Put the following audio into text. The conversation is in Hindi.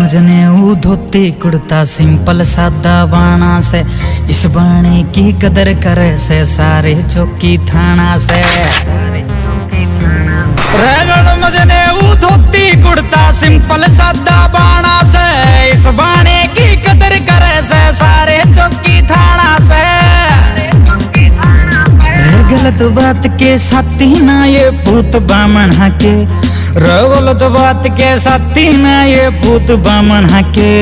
मुझने वो धोती कुर्ता सिंपल सादा बाणा से, इस बाणे की कदर करे से सारे चौकी थाना से। रगड़ मुझने वो धोती कुर्ता सिंपल सादा बाणा से, इस बाणे की कदर करे से सारे चौकी थाना से। गलत बात के साथी ना ये भूत बामण हके, गलत बात के साथी ना ये भूत बामण हके।